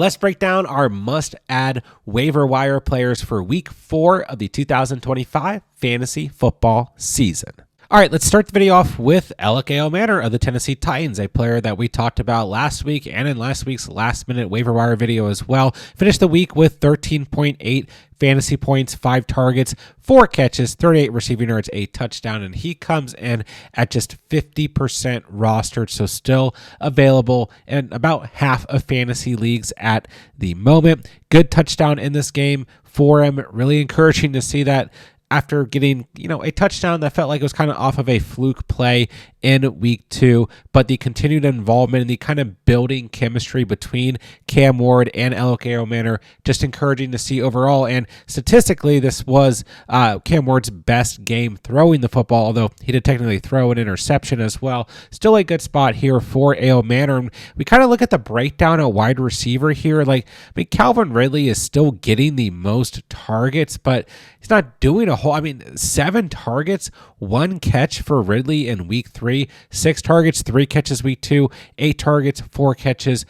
Let's break down our must-add waiver wire players for Week 4 of the 2025 fantasy football season. All right, let's start the video off with Alec Manor of the Tennessee Titans, a player that we talked about last week and in last week's last-minute waiver wire video as well. Finished the week with 13.8 fantasy points, 5 targets, 4 catches, 38 receiving yards, a touchdown, and he comes in at just 50% rostered, so still available in about half of fantasy leagues at the moment. Good touchdown in this game for him. Really encouraging to see that after getting, a touchdown that felt like it was kind of off of a fluke play in Week 2, but the continued involvement and the kind of building chemistry between Cam Ward and Alec Manor, just encouraging to see overall. And statistically, this was Cam Ward's best game throwing the football, although he did technically throw an interception as well. Still a good spot here for Manor. And we kind of look at the breakdown at wide receiver here. Calvin Ridley is still getting the most targets, but he's not doing a whole, 7 targets, 1 catch for Ridley in Week 3, 6 targets, 3 catches Week 2, 8 targets, 4 catches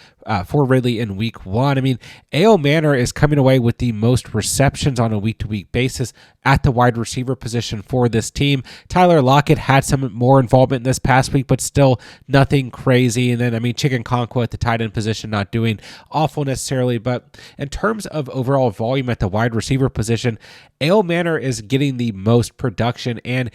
for Ridley in Week 1. Manor is coming away with the most receptions on a week-to-week basis at the wide receiver position for this team. Tyler Lockett had some more involvement this past week, but still nothing crazy. And then, Chicken Conquo at the tight end position, not doing awful necessarily. But in terms of overall volume at the wide receiver position, Manor is getting the most production and,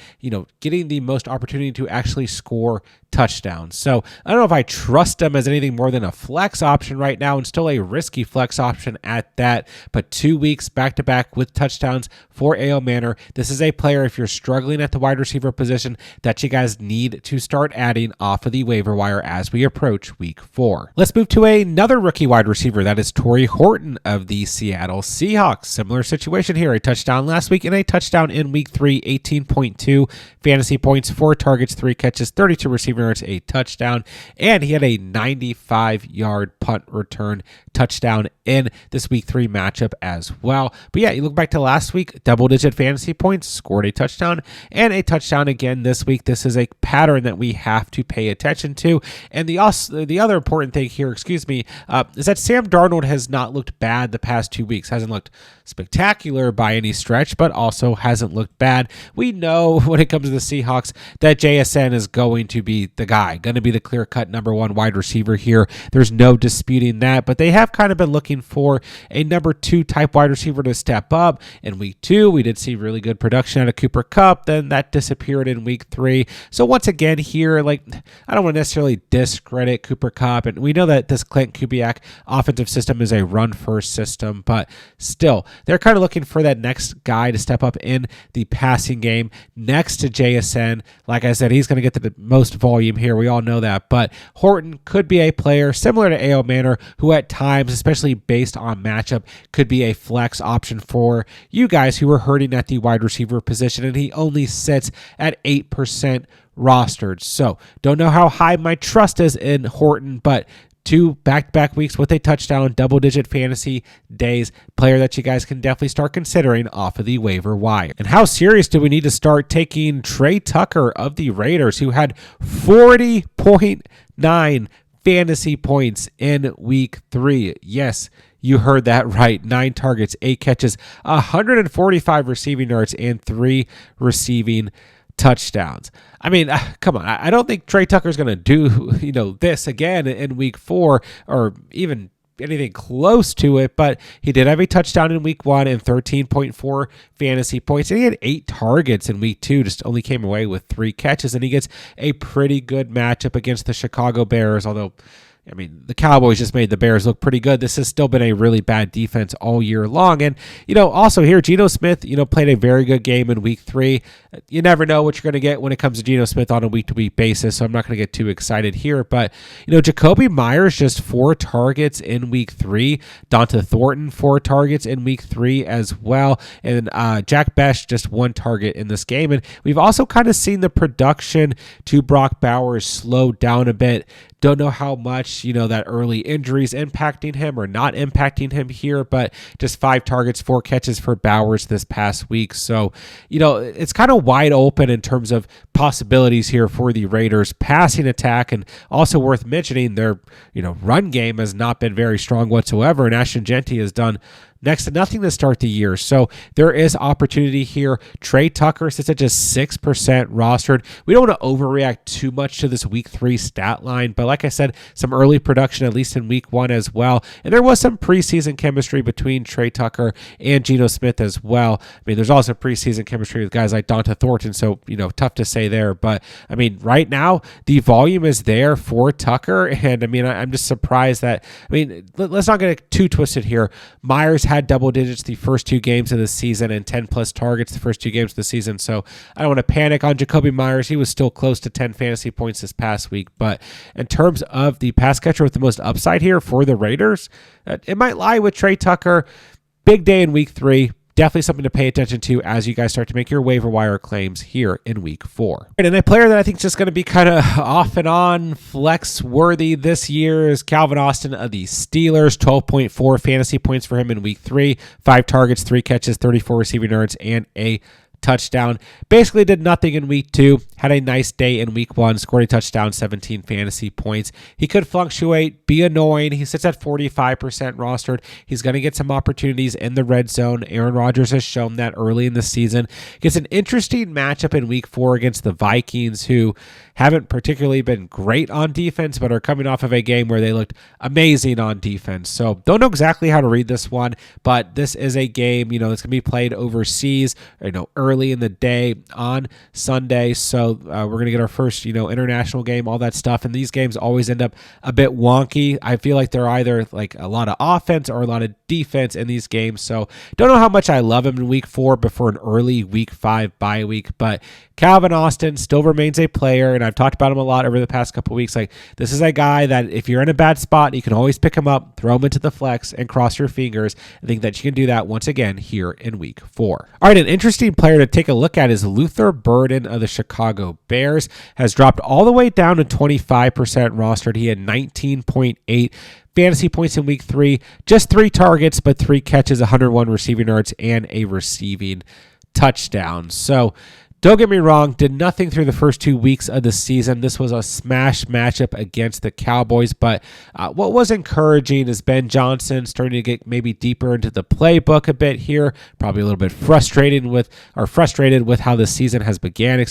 getting the most opportunity to actually score touchdowns. So I don't know if I trust him as anything more than a flex option right now, and still a risky flex option at that. But 2 weeks back-to-back with touchdowns for Manor. This is a player, if you're struggling at the wide receiver position, that you guys need to start adding off of the waiver wire as we approach Week 4. Let's move to another rookie wide receiver. That is Torrey Horton of the Seattle Seahawks. Similar situation here. A touchdown last week and a touchdown in Week 3. 18.2 fantasy points, 4 targets, 3 catches, 32 receiving yards, a touchdown, and he had a 95-yard punt return touchdown in this Week 3 matchup as well. But yeah, you look back to last week, double-digit fantasy points, scored a touchdown, and a touchdown again this week. This is a pattern that we have to pay attention to. And the other important thing here, is that Sam Darnold has not looked bad the past 2 weeks. Hasn't looked spectacular by any stretch, but also hasn't looked bad. We know when it comes to the Seahawks that JSN is going to be the guy, going to be the clear-cut number 1 wide receiver here. There's no disputing that, but they have kind of been looking for a number 2 type wide receiver to step up. In Week 2, we did see really good production out of Cooper Kupp. Then that disappeared in Week 3. So once again here, I don't want to necessarily discredit Cooper Kupp, and we know that this Clint Kubiak offensive system is a run-first system, but still, they're kind of looking for that next guy to step up in the passing game next to JSN. Like I said, he's going to get the most volume here. We all know that, but Horton could be a player similar to Manor who at times, especially based on matchup, could be a flex option for you guys who are hurting at the wide receiver position, and he only sits at 8% rostered. So don't know how high my trust is in Horton, but 2 back-to-back weeks with a touchdown, double-digit fantasy days, player that you guys can definitely start considering off of the waiver wire. And how serious do we need to start taking Trey Tucker of the Raiders, who had 40.9 fantasy points in Week 3? Yes, you heard that right. 9 targets, 8 catches, 145 receiving yards, and 3 receiving touchdowns. Come on. I don't think Trey Tucker's going to do, this again in Week 4 or even anything close to it, but he did have a touchdown in Week 1 and 13.4 fantasy points, and he had 8 targets in Week 2, just only came away with 3 catches, and he gets a pretty good matchup against the Chicago Bears, although the Cowboys just made the Bears look pretty good. This has still been a really bad defense all year long. And, also here, Geno Smith, played a very good game in Week 3. You never know what you're going to get when it comes to Geno Smith on a week-to-week basis, so I'm not going to get too excited here. But, Jacoby Myers, just 4 targets in Week 3. Donta Thornton, 4 targets in Week 3 as well. And Jack Bech, just 1 target in this game. And we've also kind of seen the production to Brock Bowers slow down a bit Don't know how much, that early injuries impacting him or not impacting him here, but just 5 targets, 4 catches for Bowers this past week. So, it's kind of wide open in terms of possibilities here for the Raiders passing attack, and also worth mentioning their, run game has not been very strong whatsoever, and Ashton Jeanty has done next to nothing to start the year. So there is opportunity here. Trey Tucker sits at just 6% rostered. We don't want to overreact too much to this week 3 stat line, but like I said, some early production, at least in week 1 as well. And there was some preseason chemistry between Trey Tucker and Geno Smith as well. I mean, there's also preseason chemistry with guys like Donta Thornton, so, tough to say there. But, I mean, right now, the volume is there for Tucker, and, I mean, I'm just surprised that, let's not get too twisted here. Myers had double digits the first 2 games of the season and 10-plus targets the first 2 games of the season, so I don't want to panic on Jakobi Meyers. He was still close to 10 fantasy points this past week, but in terms of the pass catcher with the most upside here for the Raiders, it might lie with Trey Tucker. Big day in week 3. Definitely something to pay attention to as you guys start to make your waiver wire claims here in week 4. And a player that I think is just going to be kind of off and on flex worthy this year is Calvin Austin of the Steelers. 12.4 fantasy points for him in week 3. 5 targets, 3 catches, 34 receiving yards, and a touchdown. Basically did nothing in week 2. Had a nice day in week 1. Scored a touchdown, 17 fantasy points. He could fluctuate, be annoying. He sits at 45% rostered. He's going to get some opportunities in the red zone. Aaron Rodgers has shown that early in the season. Gets an interesting matchup in week 4 against the Vikings, who haven't particularly been great on defense, but are coming off of a game where they looked amazing on defense. So don't know exactly how to read this one, but this is a game, that's going to be played overseas, early in the day on Sunday. So we're going to get our first, international game, all that stuff. And these games always end up a bit wonky. I feel like they're either like a lot of offense or a lot of defense in these games. So don't know how much I love him in week 4 before an early week 5 bye week, but Calvin Austin still remains a player, and I've talked about him a lot over the past couple of weeks. Like, this is a guy that if you're in a bad spot, you can always pick him up, throw him into the flex, and cross your fingers. I think that you can do that once again here in week 4. All right, an interesting player to take a look at is Luther Burden of the Chicago Bears. Has dropped all the way down to 25% rostered. He had 19.8 fantasy points in week 3, just 3 targets, but 3 catches, 101 receiving yards, and a receiving touchdown. So don't get me wrong, did nothing through the first 2 weeks of the season. This was a smash matchup against the Cowboys, but what was encouraging is Ben Johnson starting to get maybe deeper into the playbook a bit here, probably a little bit frustrated with how the season has began,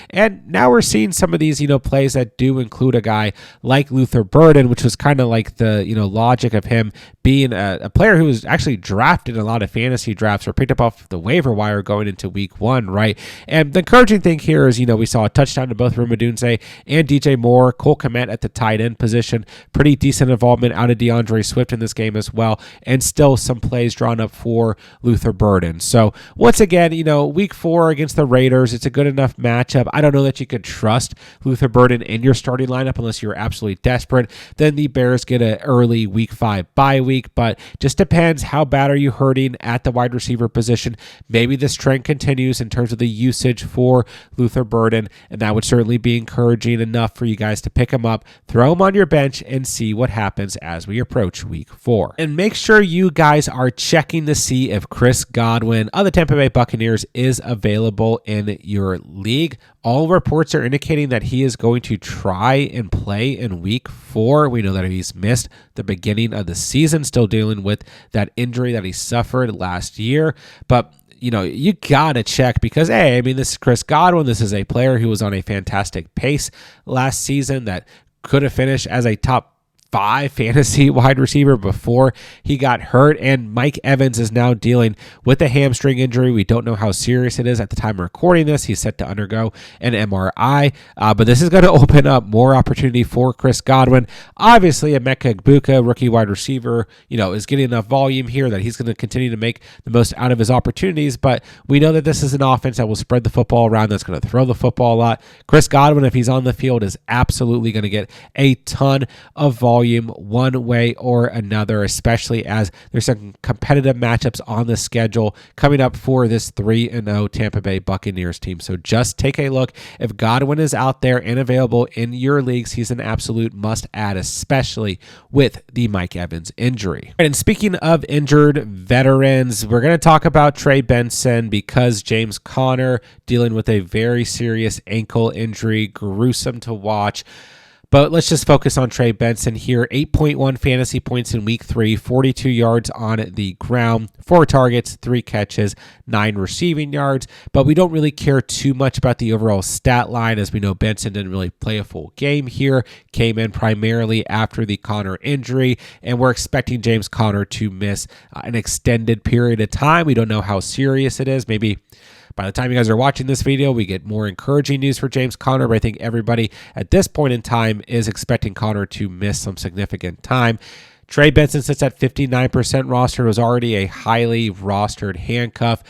and now we're seeing some of these, plays that do include a guy like Luther Burden, which was kind of like the, logic of him being a player who was actually drafted in a lot of fantasy drafts or picked up off the waiver wire going into week 1, right? And the encouraging thing here is, we saw a touchdown to both Rome Odunze and DJ Moore. Cole Kmet at the tight end position. Pretty decent involvement out of DeAndre Swift in this game as well. And still some plays drawn up for Luther Burden. So once again, week 4 against the Raiders, it's a good enough matchup. I don't know that you could trust Luther Burden in your starting lineup unless you're absolutely desperate. Then the Bears get an early week 5 bye week, but just depends how bad are you hurting at the wide receiver position. Maybe this trend continues in terms of the usage for Luther Burden, and that would certainly be encouraging enough for you guys to pick him up, throw him on your bench, and see what happens as we approach week 4. And make sure you guys are checking to see if Chris Godwin of the Tampa Bay Buccaneers is available in your league. All reports are indicating that he is going to try and play in week 4. We know that he's missed the beginning of the season, still dealing with that injury that he suffered last year, but you got to check because, this is Chris Godwin. This is a player who was on a fantastic pace last season that could have finished as a top 5 fantasy wide receiver before he got hurt, and Mike Evans is now dealing with a hamstring injury. We don't know how serious it is at the time of recording this. He's set to undergo an MRI, but this is going to open up more opportunity for Chris Godwin. Obviously, Emeka Egbuka, rookie wide receiver, is getting enough volume here that he's going to continue to make the most out of his opportunities, but we know that this is an offense that will spread the football around, that's going to throw the football a lot. Chris Godwin, if he's on the field, is absolutely going to get a ton of volume volume one way or another, especially as there's some competitive matchups on the schedule coming up for this 3-0 Tampa Bay Buccaneers team. So just take a look. If Godwin is out there and available in your leagues, he's an absolute must-add, especially with the Mike Evans injury. And speaking of injured veterans, we're going to talk about Trey Benson because James Conner dealing with a very serious ankle injury, gruesome to watch. But let's just focus on Trey Benson here. 8.1 fantasy points in week 3, 42 yards on the ground, 4 targets, 3 catches, 9 receiving yards. But we don't really care too much about the overall stat line, as we know Benson didn't really play a full game here, came in primarily after the Conner injury, and we're expecting James Conner to miss an extended period of time. We don't know how serious it is. Maybe by the time you guys are watching this video, we get more encouraging news for James Conner, but I think everybody at this point in time is expecting Conner to miss some significant time. Trey Benson sits at 59% roster, was already a highly rostered handcuff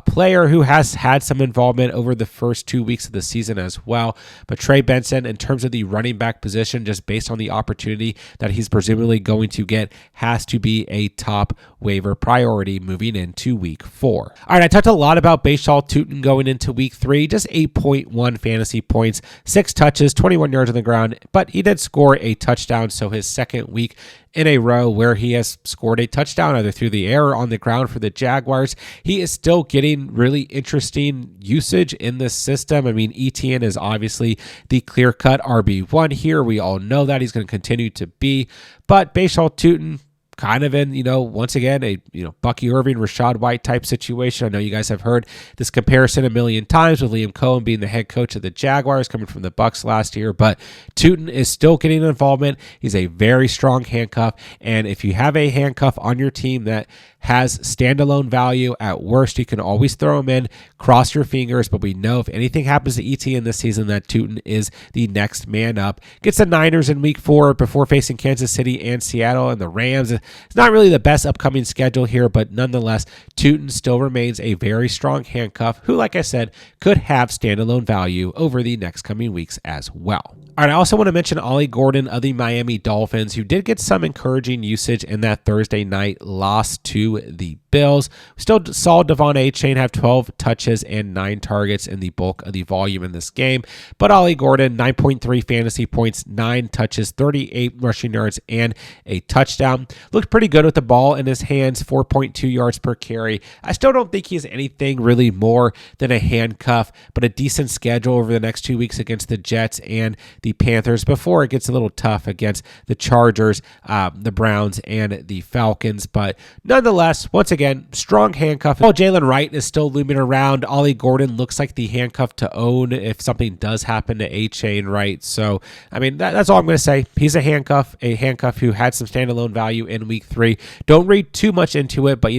player who has had some involvement over the first 2 weeks of the season as well. But Trey Benson, in terms of the running back position, just based on the opportunity that he's presumably going to get, has to be a top waiver priority moving into week 4. All right, I talked a lot about Bashaw Tutin going into week 3, just 8.1 fantasy points, 6 touches, 21 yards on the ground, but he did score a touchdown, so his second week in a row where he has scored a touchdown either through the air or on the ground for the Jaguars. He is still getting really interesting usage in this system. I mean, ETN is obviously the clear-cut RB1 here. We all know that he's going to continue to be, but Bashaw Tutin kind of in, once again, a, Bucky Irving, Rashad White type situation. I know you guys have heard this comparison a million times with Liam Cohen being the head coach of the Jaguars coming from the Bucs last year, but Tutin is still getting involvement. He's a very strong handcuff, and if you have a handcuff on your team that has standalone value, at worst, you can always throw him in, cross your fingers, but we know if anything happens to ETN this season, that Tutin is the next man up. Gets the Niners in week 4 before facing Kansas City and Seattle and the Rams. It's not really the best upcoming schedule here, but nonetheless, Tutin still remains a very strong handcuff who, like I said, could have standalone value over the next coming weeks as well. All right, I also want to mention Ollie Gordon of the Miami Dolphins, who did get some encouraging usage in that Thursday night loss to the Bills. We still saw Devon Achane have 12 touches and 9 targets in the bulk of the volume in this game, but Ollie Gordon, 9.3 fantasy points, 9 touches, 38 rushing yards, and a touchdown. Looked pretty good with the ball in his hands, 4.2 yards per carry. I still don't think he's anything really more than a handcuff, but a decent schedule over the next 2 weeks against the Jets and the Panthers before it gets a little tough against the Chargers, the Browns, and the Falcons. But nonetheless, once again, strong handcuff. While Jalen Wright is still looming around, Ollie Gordon looks like the handcuff to own if something does happen to A-Chain, right? So, I mean, that's all I'm going to say. He's a handcuff who had some standalone value in week 3. Don't read too much into it, but, I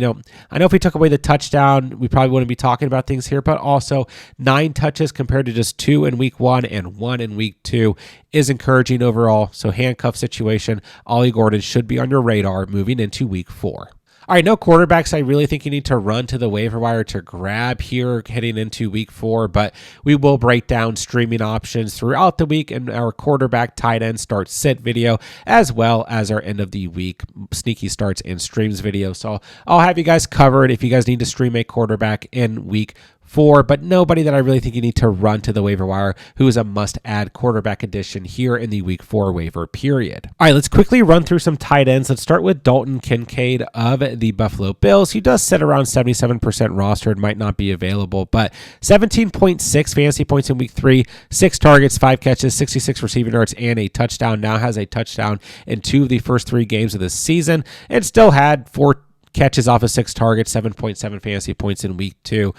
know if we took away the touchdown, we probably wouldn't be talking about things here, but also 9 touches compared to just 2 in week 1 and 1 in week 2 is encouraging overall. So handcuff situation, Ollie Gordon should be on your radar moving into week 4. All right, no quarterbacks I really think you need to run to the waiver wire to grab here heading into week 4, but we will break down streaming options throughout the week in our quarterback tight end start sit video, as well as our end of the week sneaky starts and streams video. So I'll have you guys covered if you guys need to stream a quarterback in week 4, but nobody that I really think you need to run to the waiver wire who is a must-add quarterback addition here in the week 4 waiver period. All right, let's quickly run through some tight ends. Let's start with Dalton Kincaid of the Buffalo Bills. He does sit around 77% rostered, might not be available, but 17.6 fantasy points in week 3, 6 targets, 5 catches, 66 receiving yards, and a touchdown. Now has a touchdown in 2 of the first 3 games of the season, and still had 4 catches off of 6 targets, 7.7 fantasy points in week 2.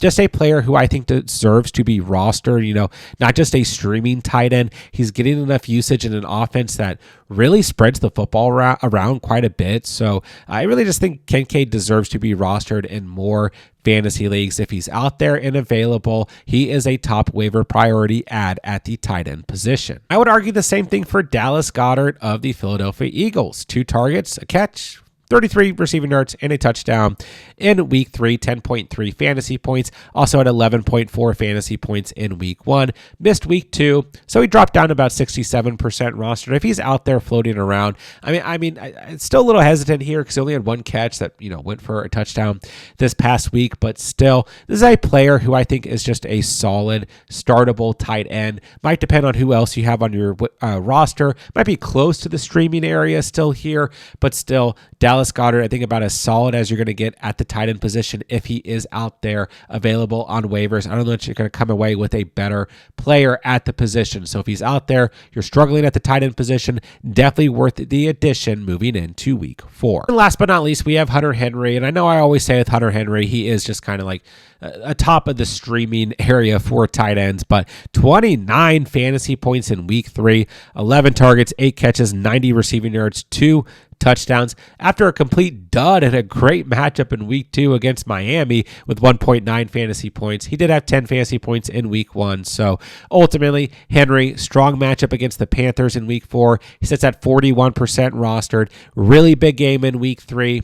Just a player who I think deserves to be rostered, not just a streaming tight end. He's getting enough usage in an offense that really spreads the football around quite a bit. So I really just think Kincaid deserves to be rostered in more fantasy leagues. If he's out there and available, he is a top waiver priority add at the tight end position. I would argue the same thing for Dallas Goedert of the Philadelphia Eagles. 2 targets, a catch, 33 receiving yards and a touchdown in week 3, 10.3 fantasy points. Also had 11.4 fantasy points in week 1. Missed week 2, so he dropped down about 67% roster. If he's out there floating around, I'm still a little hesitant here because he only had one catch that went for a touchdown this past week. But still, this is a player who I think is just a solid, startable tight end. Might depend on who else you have on your roster. Might be close to the streaming area still here, but still, Dallas Goedert, I think about as solid as you're going to get at the tight end position if he is out there available on waivers. I don't know if you're going to come away with a better player at the position. So if he's out there, you're struggling at the tight end position, definitely worth the addition moving into week 4. And last but not least, we have Hunter Henry. And I know I always say with Hunter Henry, he is just kind of like a top of the streaming area for tight ends, but 29 fantasy points in week 3, 11 targets, 8 catches, 90 receiving yards, 2 touchdowns after a complete dud and a great matchup in week 2 against Miami with 1.9 fantasy points. He did have 10 fantasy points in week 1. So ultimately, Henry, strong matchup against the Panthers in week 4. He sits at 41% rostered. Really big game in week 3.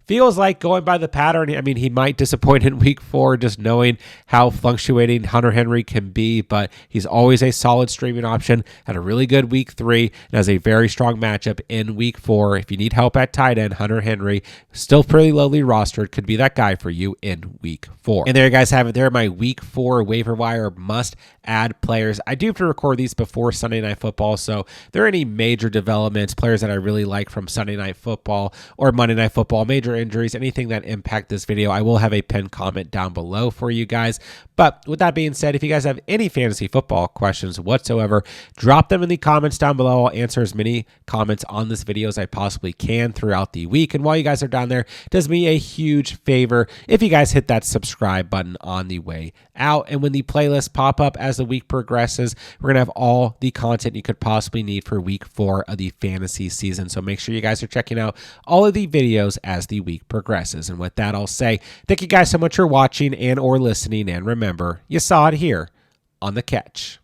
Feels like going by the pattern. He might disappoint in week 4 just knowing how fluctuating Hunter Henry can be, but he's always a solid streaming option. Had a really good week 3 and has a very strong matchup in week 4. If you need help at tight end, Hunter Henry, still pretty lowly rostered, could be that guy for you in week 4. And there you guys have it. There are my week 4 waiver wire must add players. I do have to record these before Sunday Night Football, so if there are any major developments, players that I really like from Sunday Night Football or Monday Night Football, major injuries, anything that impact this video, I will have a pinned comment down below for you guys. But with that being said, if you guys have any fantasy football questions whatsoever, drop them in the comments down below. I'll answer as many comments on this video as I possibly can throughout the week. And while you guys are down there, it does me a huge favor if you guys hit that subscribe button on the way out. And when the playlists pop up as the week progresses, we're going to have all the content you could possibly need for week 4 of the fantasy season. So make sure you guys are checking out all of the videos as the week progresses. And with that, I'll say thank you guys so much for watching and or listening. And remember, you saw it here on The Catch.